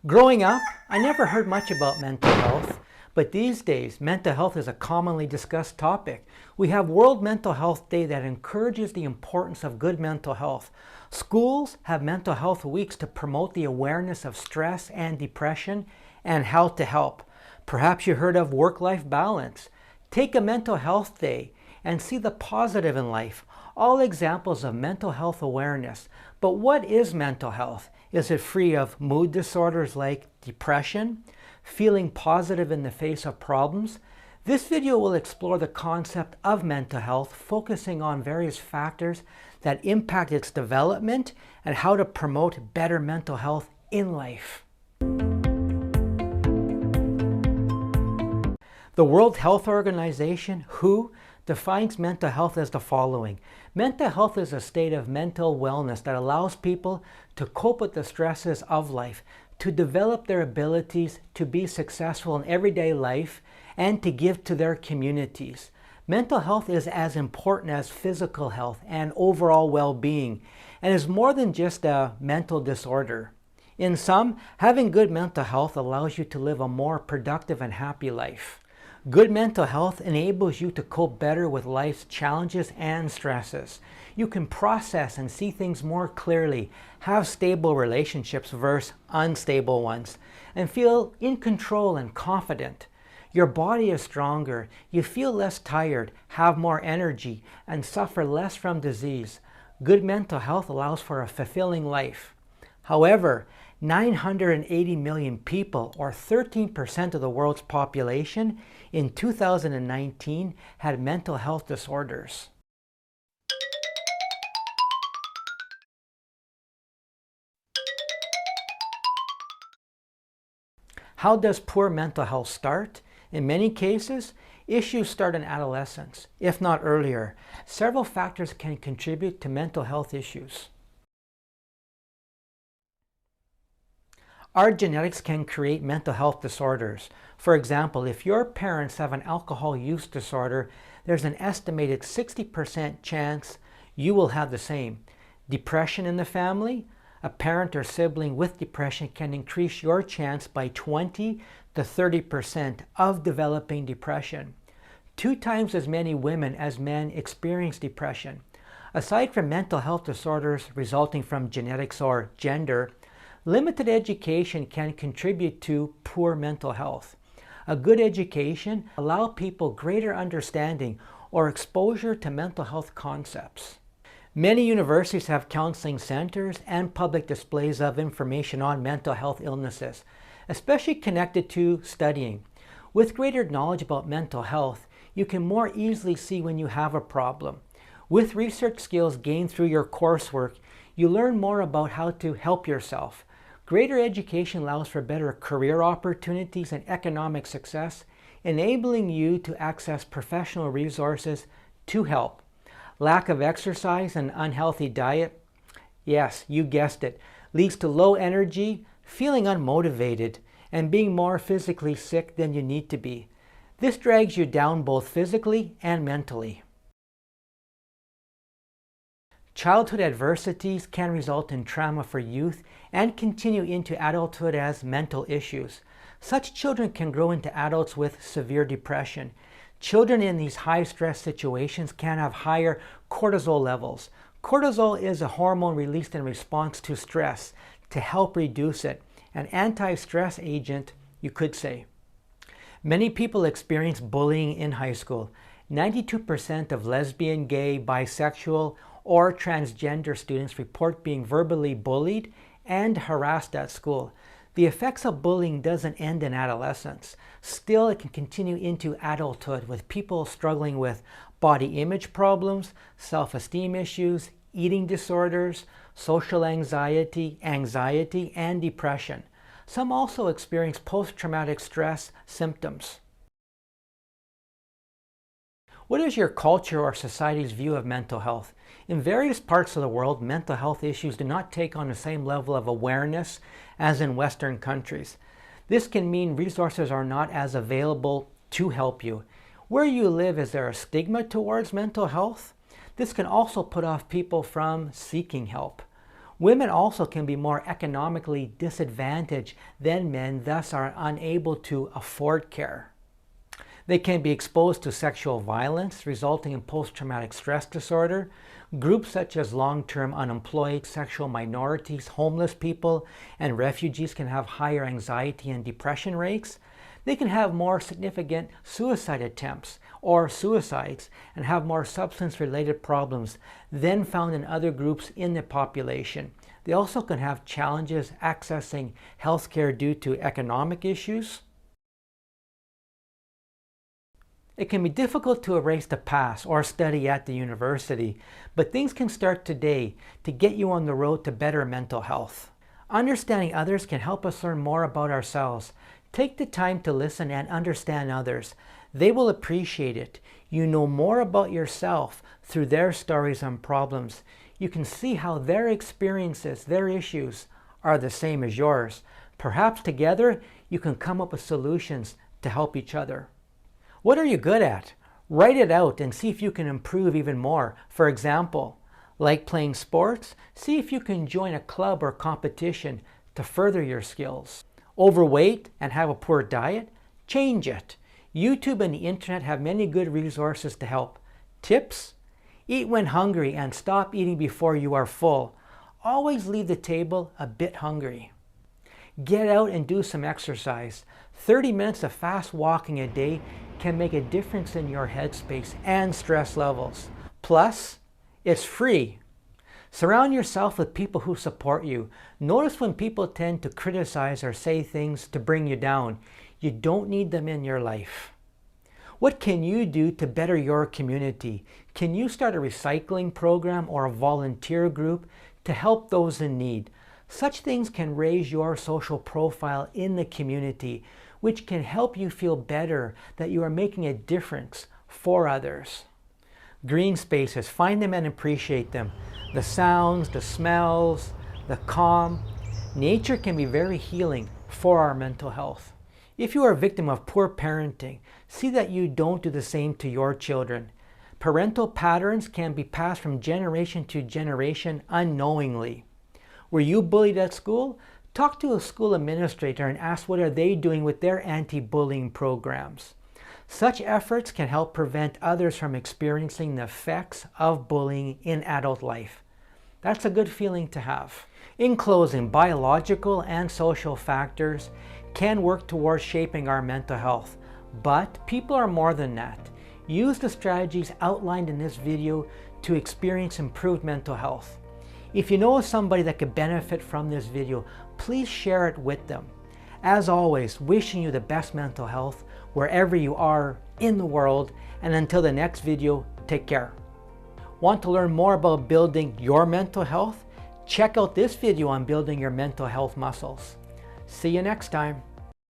Growing up, I never heard much about mental health, but these days, mental health is a commonly discussed topic. We have World Mental Health Day that encourages the importance of good mental health. Schools have mental health weeks to promote the awareness of stress and depression and how to help. Perhaps you heard of work-life balance. Take a mental health day and see the positive in life. All examples of mental health awareness. But what is mental health? Is it free of mood disorders like depression? Feeling positive in the face of problems? This video will explore the concept of mental health, focusing on various factors that impact its development and how to promote better mental health in life. The World Health Organization, WHO, defines mental health as the following. Mental health is a state of mental wellness that allows people to cope with the stresses of life, to develop their abilities to be successful in everyday life, and to give to their communities. Mental health is as important as physical health and overall well-being, and is more than just a mental disorder. In sum, having good mental health allows you to live a more productive and happy life. Good mental health enables you to cope better with life's challenges and stresses. You can process and see things more clearly, have stable relationships versus unstable ones, and feel in control and confident. Your body is stronger, you feel less tired, have more energy, and suffer less from disease. Good mental health allows for a fulfilling life. However, 980 million people, or 13% of the world's population, in 2019 had mental health disorders. How does poor mental health start? In many cases, issues start in adolescence, if not earlier. Several factors can contribute to mental health issues. Our genetics can create mental health disorders. For example, if your parents have an alcohol use disorder, there's an estimated 60% chance you will have the same. Depression in the family? A parent or sibling with depression can increase your chance by 20 to 30% of developing depression. 2 times as many women as men experience depression. Aside from mental health disorders resulting from genetics or gender, limited education can contribute to poor mental health. A good education allows people greater understanding or exposure to mental health concepts. Many universities have counseling centers and public displays of information on mental health illnesses, especially connected to studying. With greater knowledge about mental health, you can more easily see when you have a problem. With research skills gained through your coursework, you learn more about how to help yourself. Greater education allows for better career opportunities and economic success, enabling you to access professional resources to help. Lack of exercise and unhealthy diet, yes, you guessed it, leads to low energy, feeling unmotivated, and being more physically sick than you need to be. This drags you down both physically and mentally. Childhood adversities can result in trauma for youth and continue into adulthood as mental issues. Such children can grow into adults with severe depression. Children in these high-stress situations can have higher cortisol levels. Cortisol is a hormone released in response to stress to help reduce it, an anti-stress agent, you could say. Many people experience bullying in high school. 92% of lesbian, gay, bisexual, or transgender students report being verbally bullied and harassed at school. The effects of bullying doesn't end in adolescence. Still, it can continue into adulthood with people struggling with body image problems, self-esteem issues, eating disorders, social anxiety, and depression. Some also experience post-traumatic stress symptoms. What is your culture or society's view of mental health? In various parts of the world, mental health issues do not take on the same level of awareness as in Western countries. This can mean resources are not as available to help you. Where you live, is there a stigma towards mental health? This can also put off people from seeking help. Women also can be more economically disadvantaged than men, thus are unable to afford care. They can be exposed to sexual violence resulting in post-traumatic stress disorder. Groups such as long-term unemployed, sexual minorities, homeless people, and refugees can have higher anxiety and depression rates. They can have more significant suicide attempts or suicides and have more substance-related problems than found in other groups in the population. They also can have challenges accessing health care due to economic issues. It can be difficult to erase the past or study at the university, but things can start today to get you on the road to better mental health. Understanding others can help us learn more about ourselves. Take the time to listen and understand others. They will appreciate it. You know more about yourself through their stories and problems. You can see how their experiences, their issues, are the same as yours. Perhaps together you can come up with solutions to help each other. What are you good at? Write it out and see if you can improve even more. For example, like playing sports? See if you can join a club or competition to further your skills. Overweight and have a poor diet? Change it. YouTube and the internet have many good resources to help. Tips? Eat when hungry and stop eating before you are full. Always leave the table a bit hungry. Get out and do some exercise. 30 minutes of fast walking a day can make a difference in your headspace and stress levels. Plus, it's free. Surround yourself with people who support you. Notice when people tend to criticize or say things to bring you down. You don't need them in your life. What can you do to better your community? Can you start a recycling program or a volunteer group to help those in need? Such things can raise your social profile in the community, which can help you feel better that you are making a difference for others. Green spaces, find them and appreciate them. The sounds, the smells, the calm. Nature can be very healing for our mental health. If you are a victim of poor parenting, see that you don't do the same to your children. Parental patterns can be passed from generation to generation unknowingly. Were you bullied at school? Talk to a school administrator and ask what are they doing with their anti-bullying programs. Such efforts can help prevent others from experiencing the effects of bullying in adult life. That's a good feeling to have. In closing, biological and social factors can work towards shaping our mental health, but people are more than that. Use the strategies outlined in this video to experience improved mental health. If you know of somebody that could benefit from this video, please share it with them. As always, wishing you the best mental health wherever you are in the world, and until the next video, take care. Want to learn more about building your mental health? Check out this video on building your mental health muscles. See you next time.